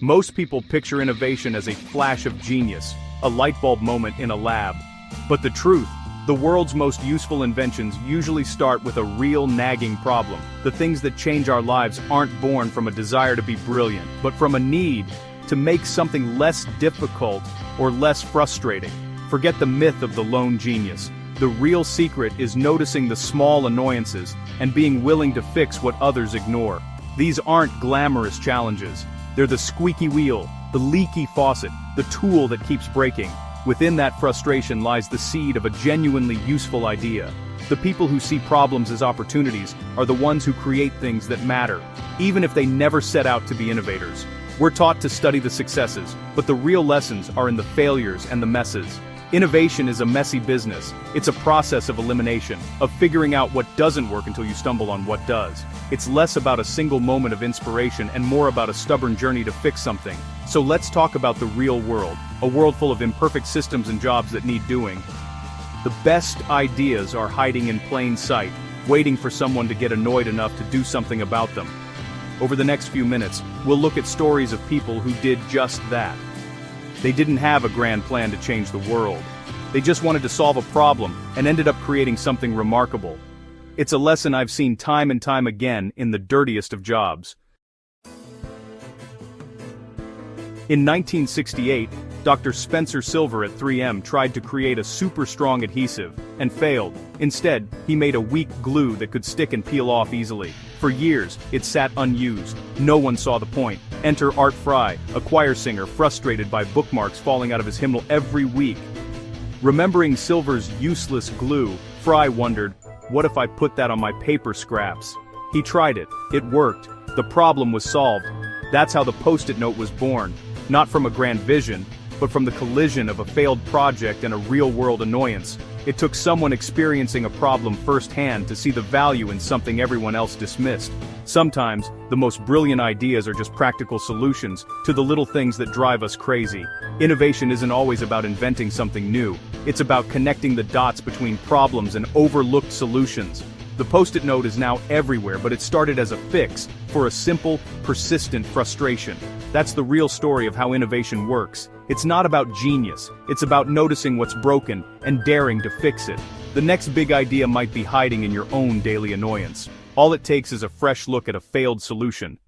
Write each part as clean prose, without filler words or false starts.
Most people picture innovation as a flash of genius, a light bulb moment in a lab. But the truth, the world's most useful inventions usually start with a real nagging problem. The things that change our lives aren't born from a desire to be brilliant, but from a need to make something less difficult or less frustrating. Forget the myth of the lone genius. The real secret is noticing the small annoyances and being willing to fix what others ignore. These aren't glamorous challenges. They're the squeaky wheel, the leaky faucet, the tool that keeps breaking. Within that frustration lies the seed of a genuinely useful idea. The people who see problems as opportunities are the ones who create things that matter, even if they never set out to be innovators. We're taught to study the successes, but the real lessons are in the failures and the messes. Innovation is a messy business. It's a process of elimination, of figuring out what doesn't work until you stumble on what does. It's less about a single moment of inspiration and more about a stubborn journey to fix something. So let's talk about the real world, a world full of imperfect systems and jobs that need doing. The best ideas are hiding in plain sight, waiting for someone to get annoyed enough to do something about them. Over the next few minutes, we'll look at stories of people who did just that. They didn't have a grand plan to change the world. They just wanted to solve a problem and ended up creating something remarkable. It's a lesson I've seen time and time again in the dirtiest of jobs. In 1968, Dr. Spencer Silver at 3M tried to create a super strong adhesive, and failed. Instead, he made a weak glue that could stick and peel off easily. For years, it sat unused. No one saw the point. Enter Art Fry, a choir singer frustrated by bookmarks falling out of his hymnal every week. Remembering Silver's useless glue, Fry wondered, what if I put that on my paper scraps? He tried it. It worked. The problem was solved. That's how the Post-it note was born. Not from a grand vision, but from the collision of a failed project and a real-world annoyance. It took someone experiencing a problem firsthand to see the value in something everyone else dismissed. Sometimes, the most brilliant ideas are just practical solutions to the little things that drive us crazy. Innovation isn't always about inventing something new. It's about connecting the dots between problems and overlooked solutions. The Post-it note is now everywhere, but it started as a fix for a simple, persistent frustration. That's the real story of how innovation works. It's not about genius, it's about noticing what's broken and daring to fix it. The next big idea might be hiding in your own daily annoyance. All it takes is a fresh look at a failed solution.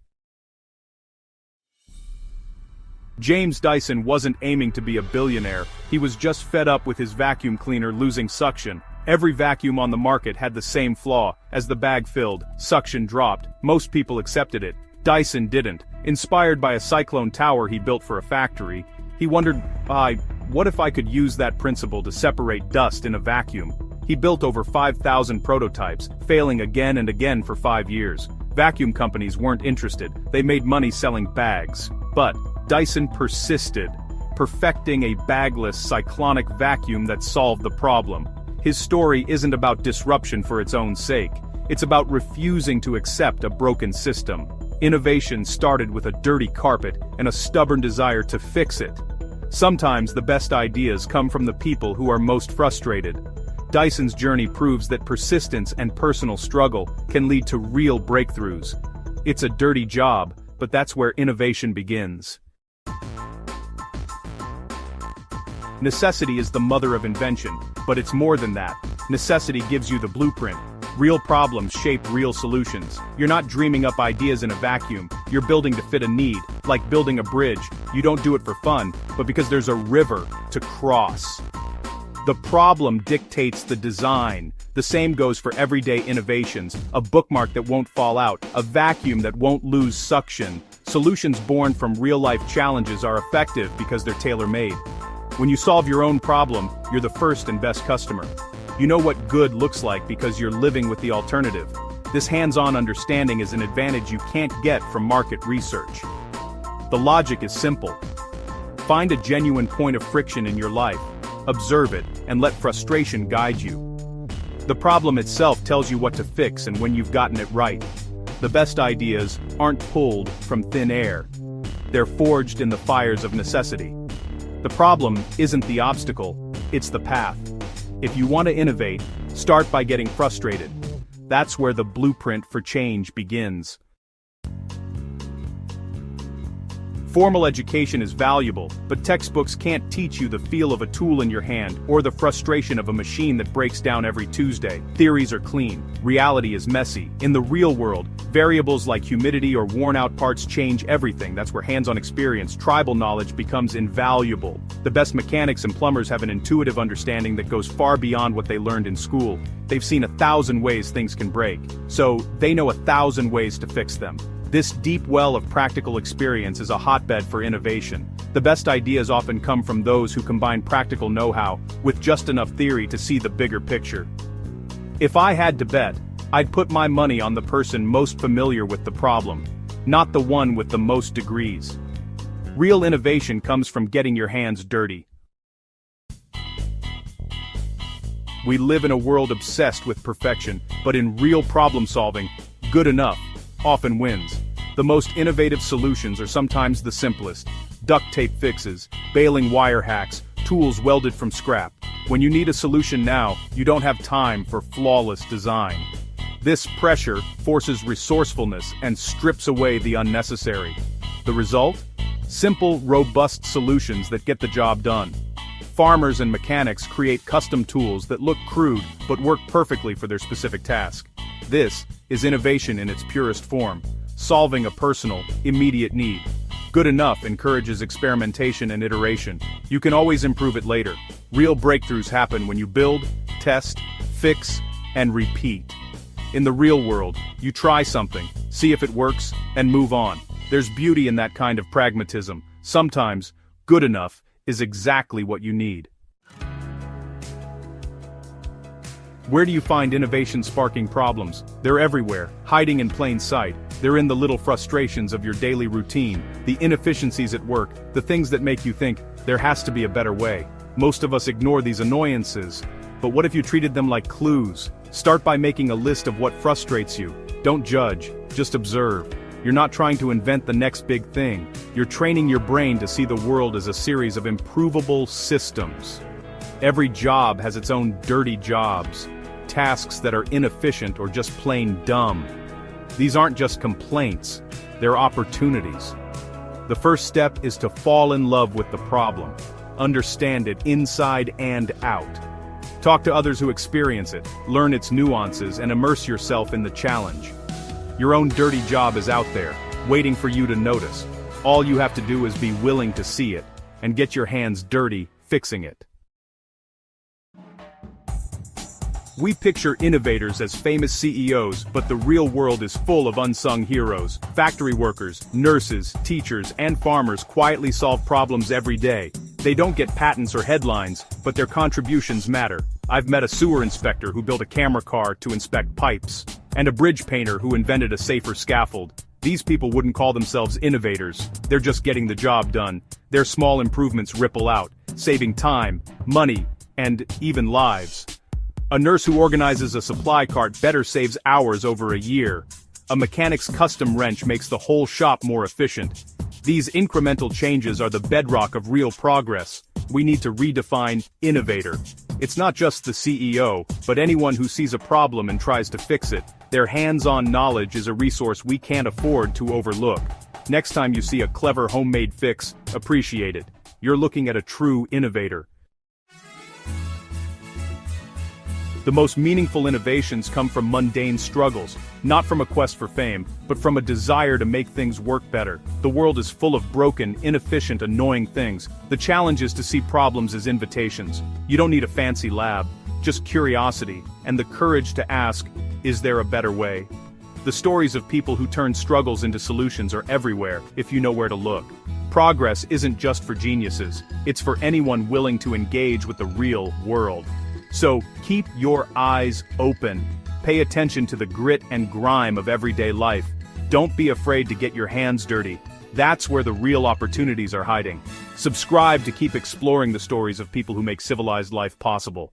James Dyson wasn't aiming to be a billionaire. He was just fed up with his vacuum cleaner losing suction. Every vacuum on the market had the same flaw. As the bag filled, suction dropped. Most people accepted it. Dyson didn't. Inspired by a cyclone tower he built for a factory, he wondered, what if I could use that principle to separate dust in a vacuum? He built over 5,000 prototypes, failing again and again for 5 years. Vacuum companies weren't interested. They made money selling bags. But Dyson persisted, perfecting a bagless, cyclonic vacuum that solved the problem. His story isn't about disruption for its own sake. It's about refusing to accept a broken system. Innovation started with a dirty carpet and a stubborn desire to fix it. Sometimes the best ideas come from the people who are most frustrated. Dyson's journey proves that persistence and personal struggle can lead to real breakthroughs. It's a dirty job, but that's where innovation begins. Necessity is the mother of invention, but it's more than that. Necessity gives you the blueprint. Real problems shape real solutions. You're not dreaming up ideas in a vacuum, you're building to fit a need. Like building a bridge, you don't do it for fun, but because there's a river to cross. The problem dictates the design. The same goes for everyday innovations, a bookmark that won't fall out, a vacuum that won't lose suction. Solutions born from real-life challenges are effective because they're tailor-made. When you solve your own problem, you're the first and best customer. You know what good looks like because you're living with the alternative. This hands-on understanding is an advantage you can't get from market research. The logic is simple. Find a genuine point of friction in your life, observe it, and let frustration guide you. The problem itself tells you what to fix and when you've gotten it right. The best ideas aren't pulled from thin air. They're forged in the fires of necessity. The problem isn't the obstacle, it's the path. If you want to innovate, start by getting frustrated. That's where the blueprint for change begins. Formal education is valuable, but textbooks can't teach you the feel of a tool in your hand or the frustration of a machine that breaks down every Tuesday. Theories are clean, reality is messy. In the real world, variables like humidity or worn-out parts change everything. That's where hands-on experience, tribal knowledge becomes invaluable. The best mechanics and plumbers have an intuitive understanding that goes far beyond what they learned in school. They've seen 1,000 ways things can break, so they know 1,000 ways to fix them. This deep well of practical experience is a hotbed for innovation. The best ideas often come from those who combine practical know-how with just enough theory to see the bigger picture. If I had to bet, I'd put my money on the person most familiar with the problem, not the one with the most degrees. Real innovation comes from getting your hands dirty. We live in a world obsessed with perfection, but in real problem solving, good enough often wins. The most innovative solutions are sometimes the simplest. Duct tape fixes, baling wire hacks, tools welded from scrap. When you need a solution now, you don't have time for flawless design. This pressure forces resourcefulness and strips away the unnecessary. The result? Simple, robust solutions that get the job done. Farmers and mechanics create custom tools that look crude but work perfectly for their specific task. This is innovation in its purest form, solving a personal, immediate need. Good enough encourages experimentation and iteration. You can always improve it later. Real breakthroughs happen when you build, test, fix, and repeat. In the real world, you try something, see if it works, and move on. There's beauty in that kind of pragmatism. Sometimes, good enough is exactly what you need. Where do you find innovation-sparking problems? They're everywhere, hiding in plain sight. They're in the little frustrations of your daily routine, the inefficiencies at work, the things that make you think, there has to be a better way. Most of us ignore these annoyances. But what if you treated them like clues? Start by making a list of what frustrates you. Don't judge, just observe. You're not trying to invent the next big thing. You're training your brain to see the world as a series of improvable systems. Every job has its own dirty jobs. Tasks that are inefficient or just plain dumb. These aren't just complaints, they're opportunities. The first step is to fall in love with the problem. Understand it inside and out. Talk to others who experience it, learn its nuances, and immerse yourself in the challenge. Your own dirty job is out there, waiting for you to notice. All you have to do is be willing to see it, and get your hands dirty fixing it. We picture innovators as famous CEOs, but the real world is full of unsung heroes. Factory workers, nurses, teachers, and farmers quietly solve problems every day. They don't get patents or headlines, but their contributions matter. I've met a sewer inspector who built a camera car to inspect pipes, and a bridge painter who invented a safer scaffold. These people wouldn't call themselves innovators, they're just getting the job done. Their small improvements ripple out, saving time, money, and even lives. A nurse who organizes a supply cart better saves hours over a year. A mechanic's custom wrench makes the whole shop more efficient. These incremental changes are the bedrock of real progress. We need to redefine innovator. It's not just the CEO, but anyone who sees a problem and tries to fix it. Their hands-on knowledge is a resource we can't afford to overlook. Next time you see a clever homemade fix, appreciate it. You're looking at a true innovator. The most meaningful innovations come from mundane struggles, not from a quest for fame, but from a desire to make things work better. The world is full of broken, inefficient, annoying things. The challenge is to see problems as invitations. You don't need a fancy lab, just curiosity, and the courage to ask, is there a better way? The stories of people who turn struggles into solutions are everywhere, if you know where to look. Progress isn't just for geniuses, it's for anyone willing to engage with the real world. So, keep your eyes open. Pay attention to the grit and grime of everyday life. Don't be afraid to get your hands dirty. That's where the real opportunities are hiding. Subscribe to keep exploring the stories of people who make civilized life possible.